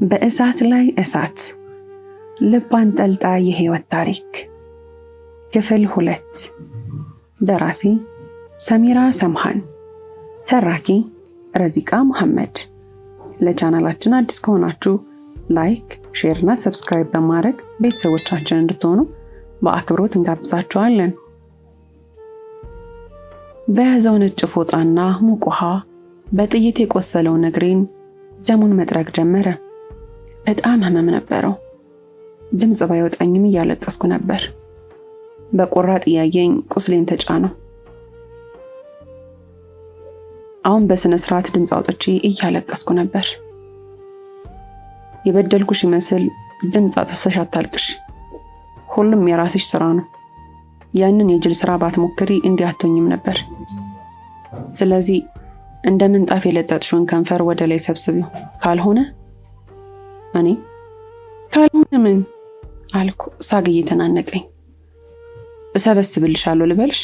በእሳት ላይ እሳት ልብ አንጠልጣይ የህይወት ታሪክ ክፍል 2 ደራሲ ሰሚራ ሰምሃን ተራኪ ረዚቃ መሐመድ። ለቻናላችን አዲስ ከሆናችሁ ላይክ፣ ሼር እና ሰብስክራይብ በማድረግ ቤተሰቦቻችን እንድትሆኑ በአክብሮት እንጋብዛችኋለን። በያዘው ነጭ ፎጣና ሙቅ ውሃ በጥይት የቆሰለው እግሬን ደሙን መጥረግ ጀመረ። በጣም ህመም ነበረው። ድምጽ ባይወጣኝም እያለቀስኩ ነበር። በቆራጥ እያየኝ ቁስሌን ተጫነው። አሁን በስነ ስርዓት ድምጽ አውጥቼ እያለቀስኩ ነበር። የበደልኩሽ ይመስል ድምጽ አጥፍተሽ አታልቅሽ። ሁሉም የራስሽ ስራ ነው። ያንን የጅል ስራ ባትሞክሪ እንዲህ አትሆኝም ነበር። ስለዚህ እንደ ምንጣፍ የለጠጥሽውን ከንፈር ወደ ላይ ሰብስቢው። ካልሆነ ምን አልኩ፣ ሳግ እየተናነቀኝ። እሰበስብልሻለሁ ልበልሽ?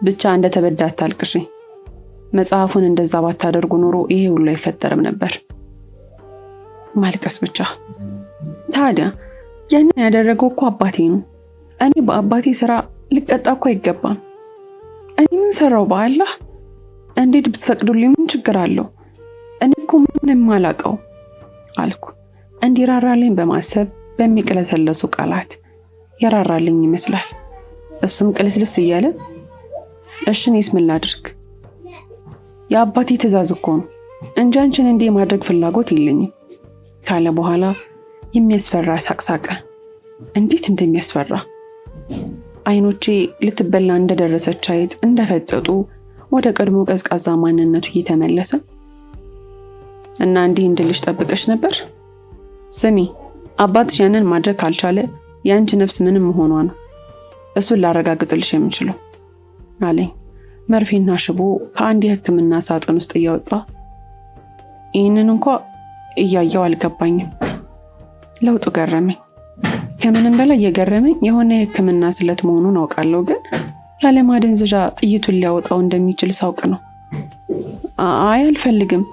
ብቻ እንደ ተበዳ አታልቅሽ። መጽሐፉን እንደዛ ባታደርጉ ኖሮ ይሄ ሁሉ አይፈጠርም ነበር። ማልቀስ ብቻ። ታዲያ ያንን ያደረገው እኮ አባቴ ነው። እኔ በአባቴ ስራ ልቀጣ እኮ አይገባም። እኔ ምን ሰራው? በአላህ እንዴት ብትፈቅዱልኝ ምን ችግር አለው? እኔ እኮ ምንም የማላውቀው አልኩ። እንዲራራልኝ በማሰብ በሚቀለሰለሱ ቃላት የራራልኝ ይመስላል። እሱም ቅልስልስ እያለ እሺ እኔስ ምን ላድርግ? የአባቴ ትእዛዝ እኮ ነው እንጂ አንቺን እንዲህ ማድረግ ፍላጎት የለኝም ካለ በኋላ የሚያስፈራ ሳቅሳቀ። እንዴት እንደሚያስፈራ! አይኖቼ ልትበላ እንደደረሰች አይጥ እንደፈጠጡ ወደ ቀድሞ ቀዝቃዛ ማንነቱ እየተመለሰ እና እንዲህ እንድልሽ ጠብቀሽ ነበር። ስሚ፣ አባትሽ ያንን ማድረግ ካልቻለ የአንቺ ነፍስ ምንም መሆኗ ነው እሱን ላረጋግጥልሽ የምችለው አለኝ። መርፌና ሽቦ ከአንድ የሕክምና ሳጥን ውስጥ እያወጣ ይህንን እንኳ እያየው አልገባኝም። ለውጡ ገረመኝ። ከምንም በላይ የገረመኝ የሆነ የሕክምና ስለት መሆኑን አውቃለሁ፣ ግን ያለ ማደንዘዣ ጥይቱን ሊያወጣው እንደሚችል ሳውቅ ነው። አይ አልፈልግም፣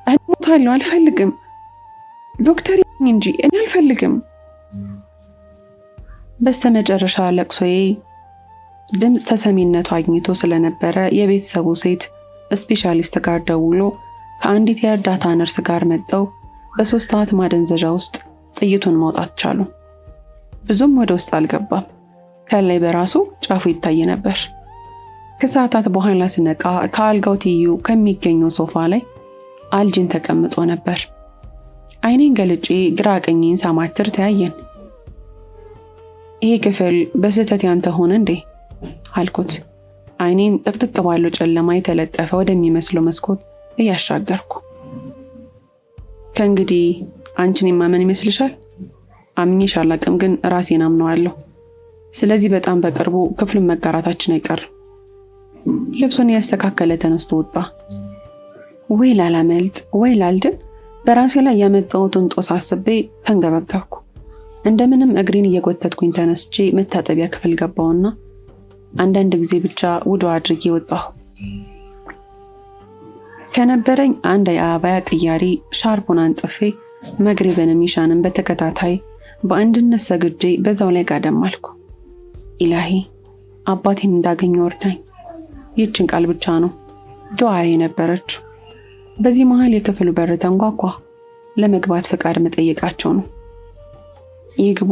እሞታለሁ፣ አልፈልግም ዶክተር እንጂ እኔ አልፈልግም። በስተመጨረሻ ለቅሶዬ ድምጽ ተሰሚነቱ አግኝቶ ስለነበረ የቤተሰቡ ሴት ስፔሻሊስት ጋር ደውሎ ከአንዲት የእርዳታ ነርስ ጋር መጥተው በ3 ሰዓት ማደንዘዣ ውስጥ ጥይቱን ማውጣት ቻሉ። ብዙም ወደ ውስጥ አልገባም። ከላይ በራሱ ጫፉ ይታይ ነበር። ከሰዓታት በኋላ ስነቃ ከአልጋው ትይዩ ከሚገኘው ሶፋ ላይ አልጅን ተቀምጦ ነበር። አይኔን ገልጬ ግራ ቀኜን ሳማትር ተያየን። ይሄ ክፍል በስህተት ያንተ ሆነ እንዴ አልኩት። አይኔን ጥቅጥቅ ባለው ጨለማ የተለጠፈ ወደሚመስለው መስኮት እያሻገርኩ። ከእንግዲህ አንቺን የማመን ይመስልሻል? አምኜሽ አላቅም፣ ግን ራሴን አምነዋለሁ። ስለዚህ በጣም በቅርቡ ክፍሉን መጋራታችን አይቀርም። ልብሱን ያስተካከለ ተነስቶ ወጣ። ወይ ላላመልጥ ወይ ላልድን በራሴ ላይ ያመጣሁትን ጦስ አስቤ ተንገበገብኩ። እንደምንም እግሬን እየጎተትኩኝ ተነስቼ መታጠቢያ ክፍል ገባውና አንዳንድ ጊዜ ብቻ ውዶ አድርጌ ወጣሁ። ከነበረኝ አንድ የአባያ ቅያሪ ሻርፑን አንጥፌ መግሪብንም ኢሻንም በተከታታይ በአንድነት ሰግጄ በዛው ላይ ጋደም አልኩ። ኢላሂ አባቴን እንዳገኘው እርዳኝ። ይህችን ቃል ብቻ ነው ዱዓዬ ነበረችው። በዚህ መሃል የክፍሉ በር ተንኳኳ። ለመግባት ፍቃድ መጠየቃቸው ነው። ይግቡ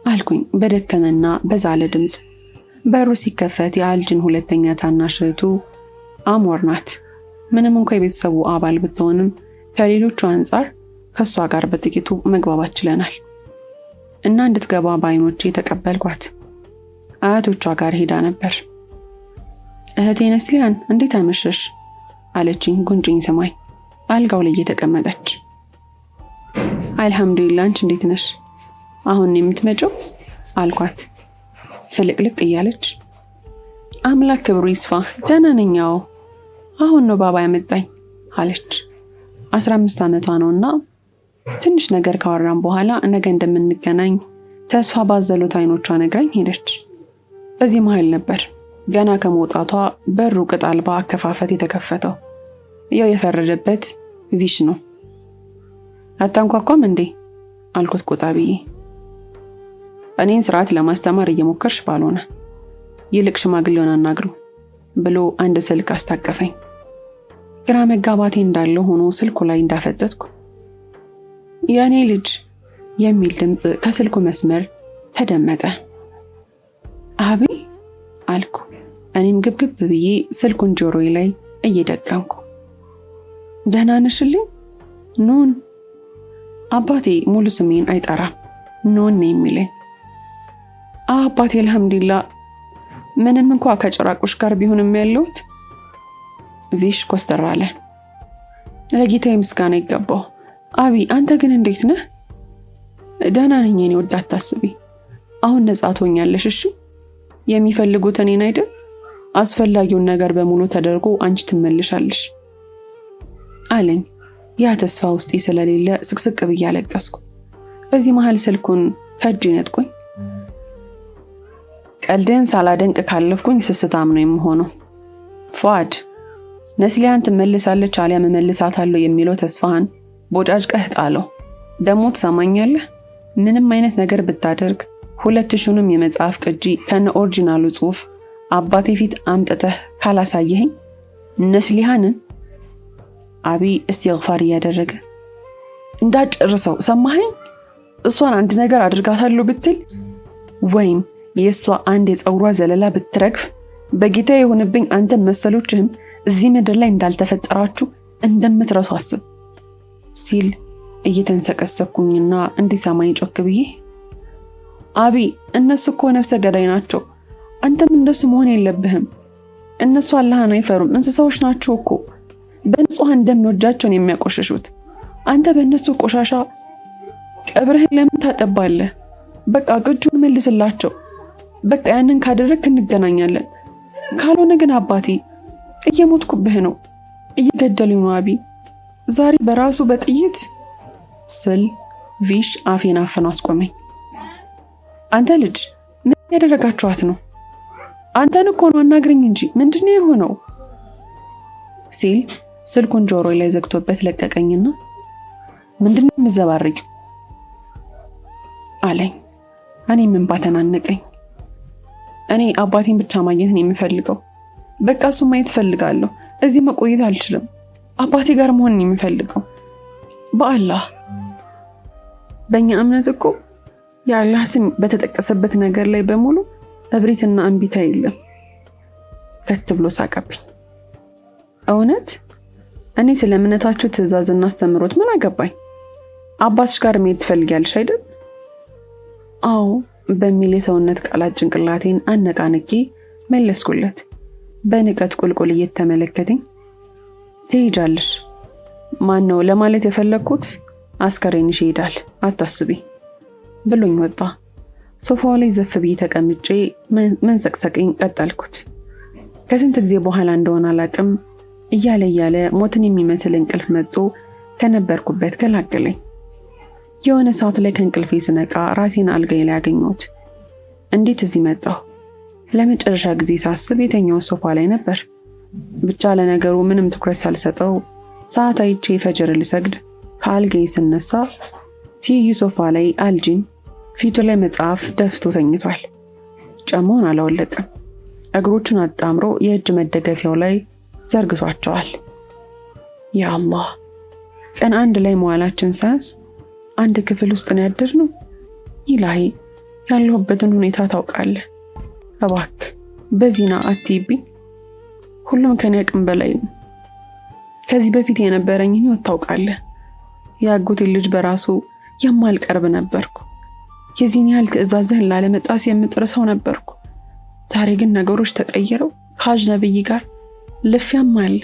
አልኩኝ በደከመና በዛለ ድምፅ። በሩ ሲከፈት የአልጅን ሁለተኛ ታናሽ እህቱ አሞር ናት። ምንም እንኳ የቤተሰቡ አባል ብትሆንም ከሌሎቹ አንጻር ከሷ ጋር በጥቂቱ መግባባት ችለናል እና እንድትገባ በአይኖቼ ተቀበልኳት። አያቶቿ ጋር ሄዳ ነበር። እህቴ ነስሊያን እንዴት አመሸሽ አለችኝ ጉንጭኝ ስማኝ አልጋው ላይ የተቀመጠች። አልহামዱሊላህ፣ አንቺ እንዴት ነሽ? አሁን የምትመጪው አልኳት ፍልቅልቅ እያለች። አምላክ ክብሩ ይስፋ፣ ደህና ነኝ። አሁን ነው ባባ ያመጣኝ አለች። 15 ዓመቷ ነውና ትንሽ ነገር ካወራን በኋላ ነገ እንደምንገናኝ ተስፋ ባዘሉት አይኖቿ ነግራኝ ሄደች። በዚህ መሃል ነበር ገና ከመውጣቷ በሩ ቅጥ አልባ አከፋፈት የተከፈተው። ያው የፈረደበት ቪሽ ነው። አታንኳኳም እንዴ አልኩት ቆጣ ብዬ። እኔን ስርዓት ለማስተማር እየሞከርሽ ባልሆነ ይልቅ ሽማግሌውን አናግሩ ብሎ አንድ ስልክ አስታቀፈኝ። ግራ መጋባቴ እንዳለ ሆኖ ስልኩ ላይ እንዳፈጠጥኩ የኔ ልጅ የሚል ድምጽ ከስልኩ መስመር ተደመጠ። አቢ አልኩ እኔም ግብግብ ብዬ ስልኩን ጆሮዬ ላይ እየደቀንኩ። ደህና ነሽልኝ? ኑን። አባቴ ሙሉ ስሜን አይጠራም፣ ኑን ነው የሚለኝ። አባቴ አልሐምዱሊላህ፣ ምንም እንኳ ከጭራቆች ጋር ቢሆንም ያለሁት። ቪሽ ኮስተር አለ። ለጌታዬ ምስጋና ይገባው። አቢ አንተ ግን እንዴት ነህ? ደህና ነኝ የኔ ወድ፣ አታስቢ። አሁን ነጻ ትሆኛለሽ። እሺ የሚፈልጉት እኔን አይደል? አስፈላጊውን ነገር በሙሉ ተደርጎ አንቺ ትመልሻለሽ አለኝ። ያ ተስፋ ውስጤ ስለሌለ ስቅስቅ ብዬ አለቀስኩ። በዚህ መሃል ስልኩን ከእጄ ነጥቆኝ። ቀልድን ሳላደንቅ ካለፍኩኝ ስስታም ነው የምሆነው። ፏድ ነስሊያን ትመልሳለች አሊያም እመልሳታለሁ የሚለው ተስፋህን ቦጫጭቀህ ጣለው። ደሞ ትሰማኛለህ? ምንም አይነት ነገር ብታደርግ 2000ንም የመጽሐፍ ቅጂ ከነ ኦሪጂናሉ ጽሑፍ አባቴ ፊት አምጥተህ ካላሳየኸኝ ነስሊሃንን አቢ እስቲግፋር እያደረገ እንዳጨርሰው ሰማኸኝ? እሷን አንድ ነገር አድርጋታለሁ ብትል ወይም የእሷ አንድ የፀጉሯ ዘለላ ብትረግፍ በጌታ የሆነብኝ አንተ መሰሎችህም እዚህ ምድር ላይ እንዳልተፈጠራችሁ እንደምትረሱ አስብ ሲል እየተንሰቀሰኩኝና እንዲሰማኝ ጮክ ብዬ አቢ እነሱ እኮ ነፍሰ ገዳይ ናቸው። አንተም እንደሱ መሆን የለብህም። እነሱ አላህን አይፈሩም፣ እንስሳዎች ናቸው እኮ። በንጹሃን ደም ነው እጃቸውን የሚያቆሽሹት። አንተ በእነሱ ቆሻሻ ቀብርህን ለምን ታጠባለህ? በቃ ቅጁን መልስላቸው። በቃ ያንን ካደረግክ እንገናኛለን። ካልሆነ ግን አባቴ እየሞትኩብህ ነው፣ እየገደሉኝ ነው አቢ። ዛሬ በራሱ በጥይት ስል ቪሽ አፌን አፍኖ አስቆመኝ። አንተ ልጅ ምን ያደረጋችኋት ነው? አንተን እኮ ነው አናግረኝ እንጂ ምንድነው የሆነው? ሲል ስልኩን ጆሮዬ ላይ ዘግቶበት ለቀቀኝና ምንድነው የምዘባርቂው አለኝ። እኔም እንባ ተናነቀኝ። እኔ አባቴን ብቻ ማግኘትን የምፈልገው። በቃ እሱ ማየት ፈልጋለሁ። እዚህ መቆየት አልችልም። አባቴ ጋር መሆን የምፈልገው። በአላህ በእኛ እምነት እኮ የአላህ ስም በተጠቀሰበት ነገር ላይ በሙሉ እብሪትና እንቢታ የለም። ከት ብሎ ሳቀብኝ። እውነት? እኔ ስለ እምነታችሁ ትእዛዝና አስተምሮት ምን አገባኝ? አባትሽ ጋር መሄድ ትፈልጊያለሽ አይደል? አዎ በሚል የሰውነት ቃላት ጭንቅላቴን አነቃንቄ መለስኩለት። በንቀት ቁልቁል እየተመለከተኝ ትሄጃለሽ? ማን ነው ለማለት የፈለግኩት አስከሬንሽ ይሄዳል አታስቢ ብሎኝ ወጣ። ሶፋው ላይ ዘፍ ብዬ ተቀምጬ መንሰቅሰቅኝ ቀጠልኩት። ከስንት ጊዜ በኋላ እንደሆነ አላቅም እያለ ሞትን የሚመስል እንቅልፍ መጥቶ ከነበርኩበት ገላገለኝ። የሆነ ሰዓት ላይ ከእንቅልፌ ስነቃ ራሴን አልጋዬ ላይ አገኘሁት። እንዴት እዚህ መጣሁ? ለመጨረሻ ጊዜ ሳስብ የተኛው ሶፋ ላይ ነበር። ብቻ ለነገሩ ምንም ትኩረት ሳልሰጠው ሰዓት አይቼ ፈጅር ልሰግድ ከአልጋዬ ስነሳ ትይዩ ሶፋ ላይ አልጂን ፊቱ ላይ መጽሐፍ ደፍቶ ተኝቷል። ጫማውን አላወለቀም። እግሮቹን አጣምሮ የእጅ መደገፊያው ላይ ዘርግቷቸዋል። ያ አላህ፣ ቀን አንድ ላይ መዋላችን ሳያንስ አንድ ክፍል ውስጥ ነው ያደርነው። ኢላሂ፣ ያለሁበትን ሁኔታ ታውቃለህ። እባክህ በዚና አትይብኝ። ሁሉም ከኔ አቅም በላይ ነው። ከዚህ በፊት የነበረኝ ህይወት ታውቃለህ። ያጎቴ ልጅ በራሱ የማልቀርብ ነበርኩ። የዚህን ያህል ትዕዛዝህን ላለመጣስ የምጥር ሰው ነበርኩ። ዛሬ ግን ነገሮች ተቀይረው ከአጅነብይ ጋር ልፊያም አለ፣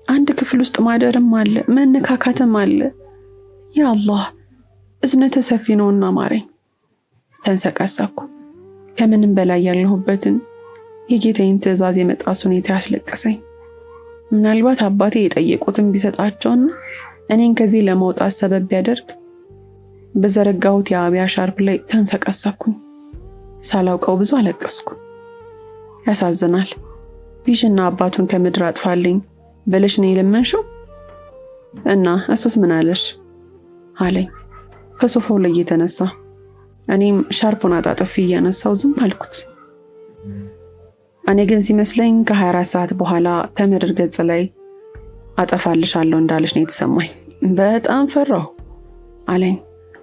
አንድ ክፍል ውስጥ ማደርም አለ፣ መነካካትም አለ። ያ አላህ፣ እዝነተ ሰፊ ነውና ማረኝ። ተንሰቀሰቅኩ። ከምንም በላይ ያለሁበትን የጌታዬን ትዕዛዝ የመጣስ ሁኔታ ያስለቀሰኝ። ምናልባት አባቴ የጠየቁትን ቢሰጣቸውና እኔን ከዚህ ለመውጣት ሰበብ ቢያደርግ በዘረጋሁት የአብያ ሻርፕ ላይ ተንሰቀሰቅኩኝ። ሳላውቀው ብዙ አለቀስኩ። ያሳዝናል። ቢሽና አባቱን ከምድር አጥፋልኝ ብለሽ ነው የለመንሽው? እና እሱስ ምን አለሽ? አለኝ ከሶፋው ላይ የተነሳ። እኔም ሻርፑን አጣጥፌ እያነሳው ዝም አልኩት። እኔ ግን ሲመስለኝ ከ24 ሰዓት በኋላ ከምድር ገጽ ላይ አጠፋልሻለሁ እንዳለች ነው የተሰማኝ። በጣም ፈራሁ አለኝ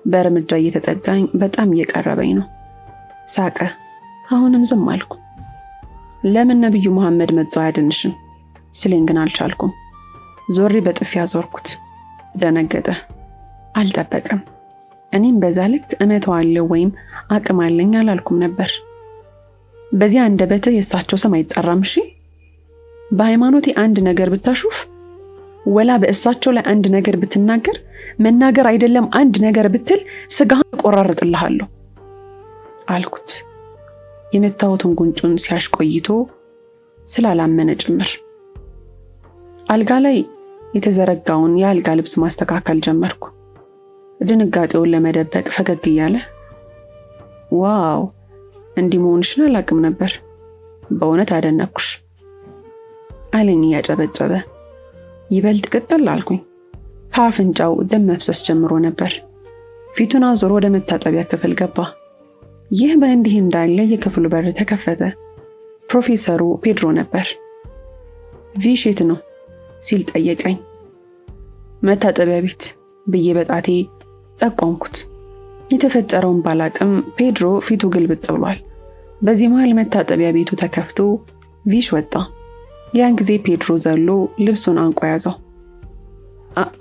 በእርምጃ እየተጠጋኝ። በጣም እየቀረበኝ ነው። ሳቀ። አሁንም ዝም አልኩ። ለምን ነብዩ መሐመድ መጥቶ አያድንሽም ሲለኝ ግን አልቻልኩም። ዞሬ በጥፊ አዞርኩት። ደነገጠ። አልጠበቀም። እኔም በዛ ልክ እመተዋለሁ ወይም አቅም አለኝ አላልኩም ነበር። በዚያ አንደበትህ የእሳቸው ስም አይጠራም። እሺ በሃይማኖቴ አንድ ነገር ብታሹፍ ወላ በእሳቸው ላይ አንድ ነገር ብትናገር፣ መናገር አይደለም አንድ ነገር ብትል ስጋህን ቆራርጥልሃለሁ አልኩት። የመታወቱን ጉንጩን ሲያሽቆይቶ ስላላመነ ጭምር። አልጋ ላይ የተዘረጋውን የአልጋ ልብስ ማስተካከል ጀመርኩ። ድንጋጤውን ለመደበቅ ፈገግ እያለ ዋው እንዲህ መሆንሽን አላውቅም ነበር፣ በእውነት አደነኩሽ አለኝ እያጨበጨበ። ይበልጥ ቅጥል አልኩኝ። ከአፍንጫው ደም መፍሰስ ጀምሮ ነበር። ፊቱን አዞሮ ወደ መታጠቢያ ክፍል ገባ። ይህ በእንዲህ እንዳለ የክፍሉ በር ተከፈተ። ፕሮፌሰሩ ፔድሮ ነበር። ቪሽ የት ነው ሲል ጠየቀኝ። መታጠቢያ ቤት ብዬ በጣቴ ጠቆምኩት። የተፈጠረውን ባላቅም ፔድሮ ፊቱ ግልብጥ ብሏል። በዚህ መሃል መታጠቢያ ቤቱ ተከፍቶ ቪሽ ወጣ። ያን ጊዜ ፔድሮ ዘሎ ልብሱን አንቆ ያዘው።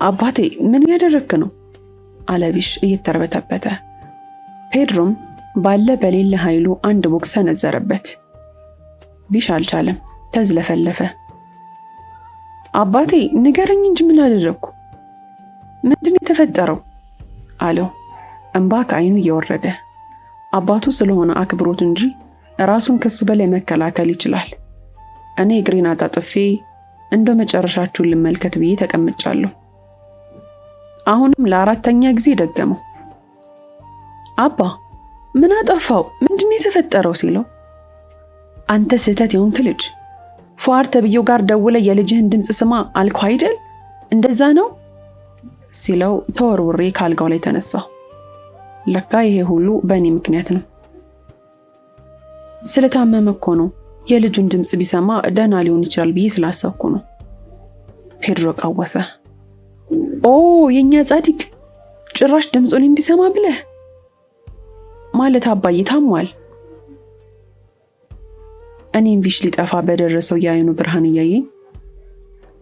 አባቴ ምን ያደረክ ነው አለ ቪሽ እየተርበተበተ። ፔድሮም ባለ በሌለ ኃይሉ አንድ ቦክስ ሰነዘረበት። ቪሽ አልቻለም፣ ተዝለፈለፈ። አባቴ ንገረኝ እንጂ ምን አደረኩ? ምንድን የተፈጠረው አለው እንባ ከዓይኑ እየወረደ። አባቱ ስለሆነ አክብሮት እንጂ ራሱን ከሱ በላይ መከላከል ይችላል። እኔ እግሬን አጣጥፌ እንደው መጨረሻችሁን ልመልከት ብዬ ተቀምጫለሁ። አሁንም ለአራተኛ ጊዜ ደገመው። አባ ምን አጠፋው? ምንድን የተፈጠረው ሲለው አንተ ስህተት የሆንክ ልጅ፣ ፉአድ ተብዬው ጋር ደውለ የልጅህን ድምፅ ስማ አልኩ አይደል? እንደዛ ነው ሲለው ተወርውሬ ካልጋው ላይ ተነሳሁ። ለካ ይሄ ሁሉ በእኔ ምክንያት ነው። ስለታመመ እኮ ነው። የልጁን ድምፅ ቢሰማ ደህና ሊሆን ይችላል ብዬ ስላሰብኩ ነው። ፔድሮ ቃወሰ። ኦ የኛ ጻድቅ፣ ጭራሽ ድምፁን እንዲሰማ ብለህ ማለት አባዬ ታሟል። እኔም ቪሽ ሊጠፋ በደረሰው የዓይኑ ብርሃን እያየኝ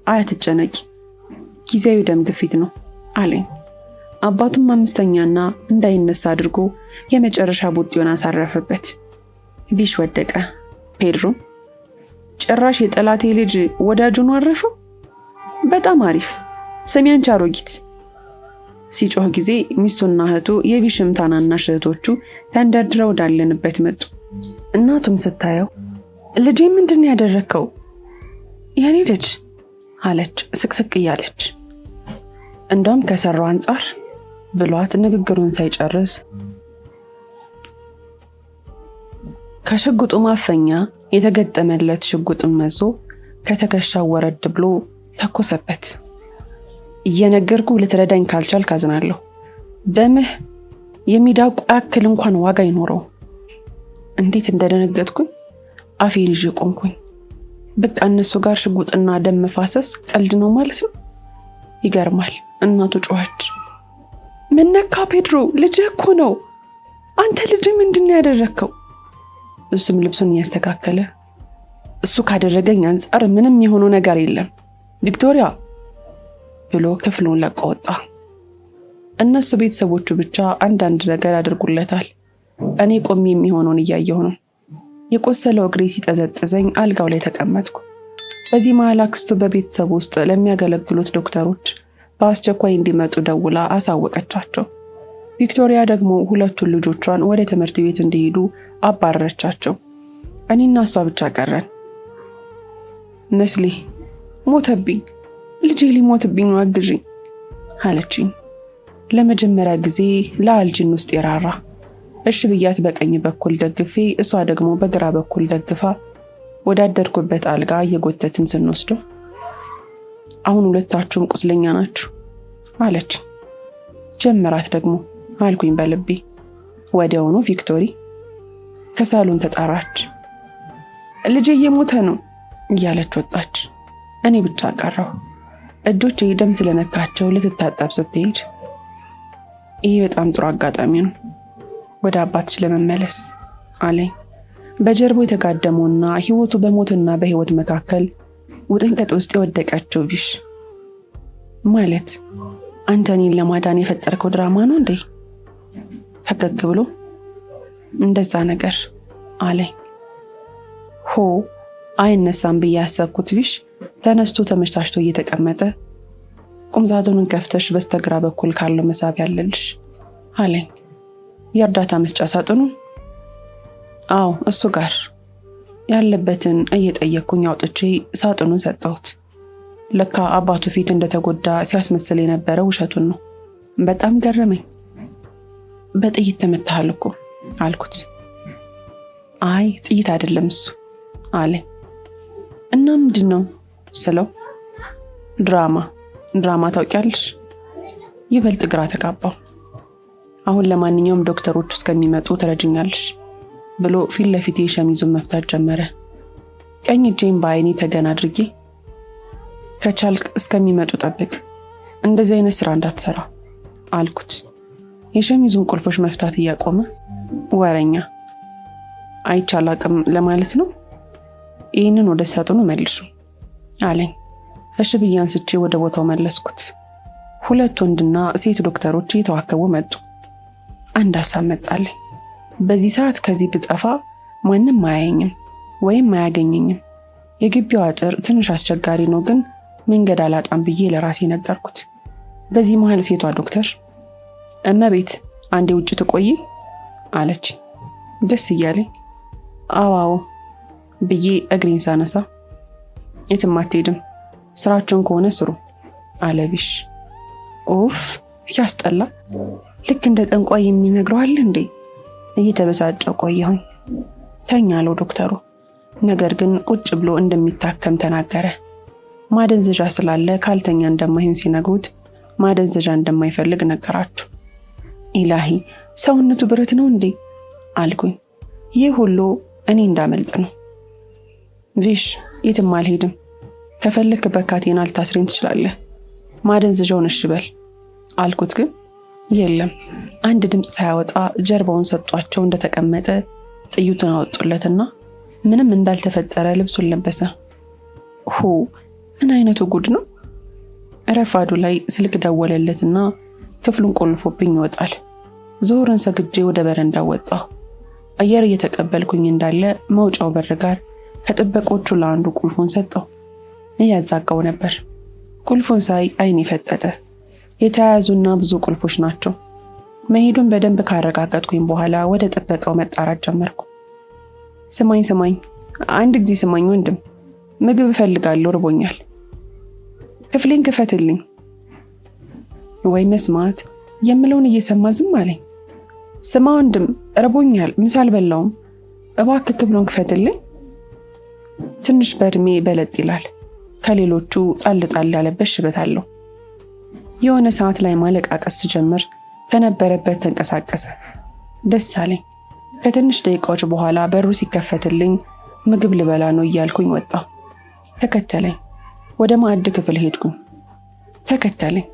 አትጨነቂ፣ ጊዜያዊ ደም ግፊት ነው አለኝ። አባቱም አምስተኛና እንዳይነሳ አድርጎ የመጨረሻ ቡጢውን አሳረፈበት። ቪሽ ወደቀ። ፔድሮ ጭራሽ የጠላቴ ልጅ ወዳጁን አረፈው። በጣም አሪፍ ስሚ አንቺ አሮጊት ሲጮህ ጊዜ ሚስቱና እህቱ የቪሽም ታናናሽ እህቶቹ ተንደርድረው ወዳለንበት መጡ። እናቱም ስታየው ልጄ ምንድን ያደረከው የኔ ልጅ አለች ስቅስቅ እያለች። እንደውም ከሰራው አንጻር ብሏት ንግግሩን ሳይጨርስ ከሽጉጡ ማፈኛ የተገጠመለት ሽጉጥን መዞ ከተከሻው ወረድ ብሎ ተኮሰበት። እየነገርኩ ልትረዳኝ ካልቻል ካዝናለሁ። ደምህ የሚዳቁ ያክል እንኳን ዋጋ አይኖረው። እንዴት እንደደነገጥኩኝ አፌን ይዤ ቆምኩኝ። በቃ እነሱ ጋር ሽጉጥና ደም መፋሰስ ቀልድ ነው ማለት ነው። ይገርማል። እናቱ ጮኸች። ምን ነካ ፔድሮ? ልጅህ እኮ ነው። አንተ ልጅ ምንድን ያደረከው? እሱም ልብሱን እያስተካከለ እሱ ካደረገኝ አንጻር ምንም የሆነው ነገር የለም ቪክቶሪያ ብሎ ክፍሉን ለቆ ወጣ። እነሱ ቤተሰቦቹ ብቻ አንዳንድ ነገር ያደርጉለታል። እኔ ቆሜ የሚሆነውን እያየሁ ነው። የቆሰለው እግሬ ሲጠዘጥዘኝ አልጋው ላይ ተቀመጥኩ። በዚህ መሃል አክስቱ በቤተሰብ ውስጥ ለሚያገለግሉት ዶክተሮች በአስቸኳይ እንዲመጡ ደውላ አሳወቀቻቸው። ቪክቶሪያ ደግሞ ሁለቱን ልጆቿን ወደ ትምህርት ቤት እንዲሄዱ አባረረቻቸው። እኔና እሷ ብቻ ቀረን። ነስሊ ሞተብኝ፣ ልጄ ሊሞትብኝ ነው አግዢኝ አለችኝ። ለመጀመሪያ ጊዜ ለአልጅን ውስጥ የራራ እሺ ብያት በቀኝ በኩል ደግፌ እሷ ደግሞ በግራ በኩል ደግፋ ወዳደርኩበት አልጋ እየጎተትን ስንወስዶ አሁን ሁለታችሁም ቁስለኛ ናችሁ አለች። ጀመራት ደግሞ አልኩኝ በልቤ። ወዲያውኑ ቪክቶሪ ከሳሎን ተጣራች። ልጄ እየሞተ ነው እያለች ወጣች። እኔ ብቻ ቀረሁ። እጆቼ ደም ስለነካቸው ልትታጠብ ስትሄድ ይህ በጣም ጥሩ አጋጣሚ ነው ወደ አባትሽ ለመመለስ አለኝ። በጀርባው የተጋደመውና ህይወቱ በሞትና በህይወት መካከል ውጥንቅጥ ውስጥ የወደቀችው ቪሽ ማለት አንተ እኔን ለማዳን የፈጠርከው ድራማ ነው እንዴ? ፈገግ ብሎ እንደዛ ነገር አለኝ። ሆ አይነሳም ብዬ ያሰብኩት ቪሽ ተነስቶ ተመቻችቶ እየተቀመጠ ቁምሳጥኑን ከፍተሽ በስተግራ በኩል ካለው መሳቢያ ያለልሽ አለኝ። የእርዳታ መስጫ ሳጥኑ? አዎ እሱ ጋር ያለበትን እየጠየቅኩኝ አውጥቼ ሳጥኑን ሰጠሁት። ለካ አባቱ ፊት እንደተጎዳ ሲያስመስል የነበረው ውሸቱን ነው። በጣም ገረመኝ። በጥይት ተመታሃል እኮ አልኩት። አይ ጥይት አይደለም እሱ አለኝ። እና ምንድን ነው ስለው ድራማ ታውቂያለሽ? ይበልጥ ግራ ተጋባው። አሁን ለማንኛውም ዶክተሮች እስከሚመጡ ትረጅኛለሽ ብሎ ፊት ለፊቴ ሸሚዙን መፍታት ጀመረ። ቀኝ እጄን በአይኔ ተገና አድርጌ ከቻልክ እስከሚመጡ ጠብቅ፣ እንደዚህ አይነት ስራ እንዳትሰራ አልኩት። የሸሚዙን ቁልፎች መፍታት እያቆመ ወረኛ አይቻል አቅም ለማለት ነው፣ ይህንን ወደ ሳጥኑ መልሱ አለኝ። እሺ ብዬ አንስቼ ወደ ቦታው መለስኩት። ሁለት ወንድና ሴት ዶክተሮች እየተዋከቡ መጡ። አንድ ሀሳብ መጣልኝ። በዚህ ሰዓት ከዚህ ብጠፋ ማንም አያየኝም ወይም አያገኘኝም። የግቢው አጥር ትንሽ አስቸጋሪ ነው፣ ግን መንገድ አላጣም ብዬ ለራሴ ነገርኩት። በዚህ መሃል ሴቷ ዶክተር እመቤት አንዴ ውጭ ትቆይ አለች። ደስ እያለኝ አዋው ብዬ እግሬን ሳነሳ የትም አትሄድም፣ ስራቸውን ከሆነ ስሩ አለ ቢሽ። ኡፍ ሲያስጠላ! ልክ እንደ ጠንቋይ የሚነግረዋል እንዴ? እየተበሳጨው ቆየሁኝ። ተኛ አለው ዶክተሩ። ነገር ግን ቁጭ ብሎ እንደሚታከም ተናገረ። ማደንዘዣ ስላለ ካልተኛ እንደማይሆን ሲነግሩት ማደንዘዣ እንደማይፈልግ ነገራቸው። ኢላሂ ሰውነቱ ብረት ነው እንዴ አልኩኝ። ይህ ሁሉ እኔ እንዳመልጥ ነው። ቪሽ የትም አልሄድም፣ ከፈለክ በካቴና ልታስረኝ ትችላለህ፣ ማደንዘዣውን እሺ በል አልኩት። ግን የለም። አንድ ድምፅ ሳያወጣ ጀርባውን ሰጧቸው እንደተቀመጠ ጥይቱን አወጡለትና ምንም እንዳልተፈጠረ ልብሱን ለበሰ። ምን አይነቱ ጉድ ነው! ረፋዱ ላይ ስልክ ደወለለትና ክፍሉን ቆልፎብኝ ይወጣል። ዞርን ሰግጄ ወደ በረንዳው ወጣሁ። አየር እየተቀበልኩኝ እንዳለ መውጫው በር ጋር ከጥበቆቹ ለአንዱ ቁልፉን ሰጠው። እያዛጋው ነበር። ቁልፉን ሳይ አይኔ ፈጠጠ። የተያያዙና ብዙ ቁልፎች ናቸው። መሄዱን በደንብ ካረጋገጥኩኝ በኋላ ወደ ጥበቃው መጣራት ጀመርኩ። ስማኝ፣ አንድ ጊዜ ስማኝ ወንድም፣ ምግብ እፈልጋለሁ፣ ርቦኛል፣ ክፍሌን ክፈትልኝ። ወይ መስማት የምለውን እየሰማ ዝም አለኝ። ስማ ወንድም፣ ርቦኛል፣ ምሳ አልበላውም፣ እባክህ ክፍሉን ክፈትልኝ። ትንሽ በእድሜ በለጥ ይላል። ከሌሎቹ ጣል ያለበት ሽበት አለው። የሆነ ሰዓት ላይ ማለቃቀስ ሲጀምር ከነበረበት ተንቀሳቀሰ። ደስ አለኝ። ከትንሽ ደቂቃዎች በኋላ በሩ ሲከፈትልኝ ምግብ ልበላ ነው እያልኩኝ ወጣሁ። ተከተለኝ። ወደ ማዕድ ክፍል ሄድኩኝ። ተከተለኝ።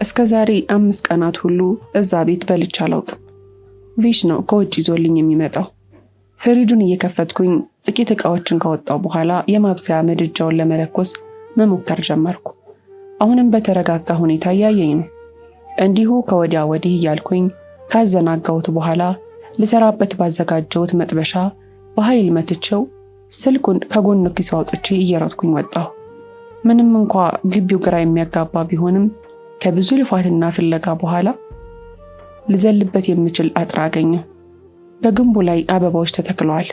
እስከ ዛሬ 5 ቀናት ሁሉ እዛ ቤት በልቼ አላውቅም። ቪሽ ነው ከውጭ ይዞልኝ የሚመጣው። ፍሪጁን እየከፈትኩኝ ጥቂት ዕቃዎችን ካወጣው በኋላ የማብሰያ ምድጃውን ለመለኮስ መሞከር ጀመርኩ። አሁንም በተረጋጋ ሁኔታ እያየኝ ነው። እንዲሁ ከወዲያ ወዲህ እያልኩኝ ካዘናጋሁት በኋላ ልሰራበት ባዘጋጀሁት መጥበሻ በኃይል መትቼው ስልኩን ከጎኑ ኪስ አውጥቼ እየሮጥኩኝ ወጣሁ። ምንም እንኳ ግቢው ግራ የሚያጋባ ቢሆንም ከብዙ ልፋትና ፍለጋ በኋላ ልዘልበት የምችል አጥር አገኘሁ። በግንቡ ላይ አበባዎች ተተክለዋል።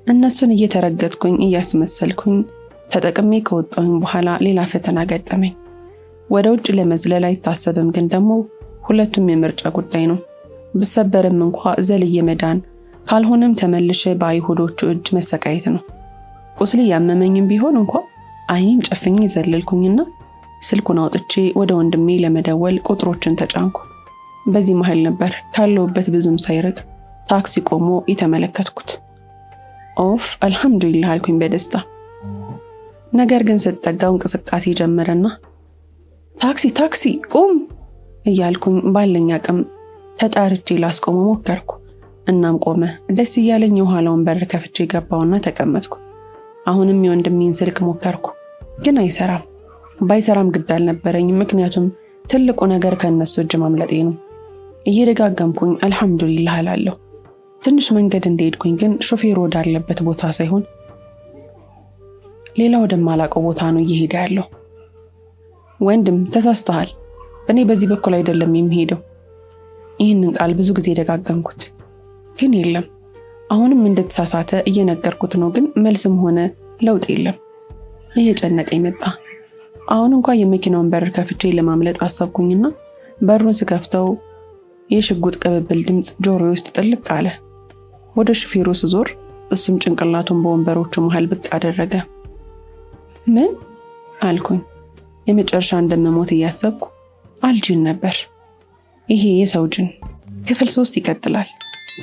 እነሱን እየተረገጥኩኝ እያስመሰልኩኝ ተጠቅሜ ከወጣሁኝ በኋላ ሌላ ፈተና ገጠመኝ። ወደ ውጭ ለመዝለል አይታሰብም፣ ግን ደግሞ ሁለቱም የምርጫ ጉዳይ ነው። ብሰበርም እንኳ ዘልዬ መዳን፣ ካልሆነም ተመልሼ በአይሁዶቹ እጅ መሰቃየት ነው። ቁስሌ ያመመኝም ቢሆን እንኳ አይኔን ጨፍኜ ዘለልኩኝና ስልኩን አውጥቼ ወደ ወንድሜ ለመደወል ቁጥሮችን ተጫንኩ። በዚህ መሃል ነበር ካለውበት ብዙም ሳይርቅ ታክሲ ቆሞ የተመለከትኩት። ኦፍ አልሐምዱሊላህ አልኩኝ በደስታ። ነገር ግን ስትጠጋው እንቅስቃሴ ጀመረና ታክሲ ቁም እያልኩኝ ባለኝ አቅም ተጣርቼ ላስቆመው ሞከርኩ። እናም ቆመ። ደስ እያለኝ የኋላውን በር ከፍቼ ገባውና ተቀመጥኩ። አሁንም የወንድሜን ስልክ ሞከርኩ፣ ግን አይሰራም። ባይሰራም ግድ አልነበረኝ፣ ምክንያቱም ትልቁ ነገር ከነሱ እጅ ማምለጤ ነው። እየደጋገምኩኝ አልሐምዱሊላህ እላለሁ። ትንሽ መንገድ እንደሄድኩኝ ግን ሾፌሩ ወዳለበት ቦታ ሳይሆን ሌላ ወደማላውቀው ቦታ ነው እየሄደ ያለው። ወንድም ተሳስተሃል፣ እኔ በዚህ በኩል አይደለም የሚሄደው። ይህንን ቃል ብዙ ጊዜ ደጋገምኩት፣ ግን የለም። አሁንም እንደተሳሳተ እየነገርኩት ነው፣ ግን መልስም ሆነ ለውጥ የለም። እየጨነቀኝ መጣ። አሁን እንኳን የመኪናውን በር ከፍቼ ለማምለጥ አሰብኩኝና በሩን ስከፍተው የሽጉጥ ቅብብል ድምፅ ጆሮዬ ውስጥ ጥልቅ አለ። ወደ ሹፌሩ ስዞር እሱም ጭንቅላቱን በወንበሮቹ መሃል ብቅ አደረገ። ምን አልኩኝ። የመጨረሻ እንደምሞት እያሰብኩ አልጅን ነበር። ይሄ የሰው ጅን። ክፍል 3 ይቀጥላል።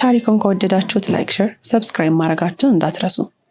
ታሪኩን ከወደዳችሁት ላይክ፣ ሼር፣ ሰብስክራይብ ማድረጋችሁን እንዳትረሱ።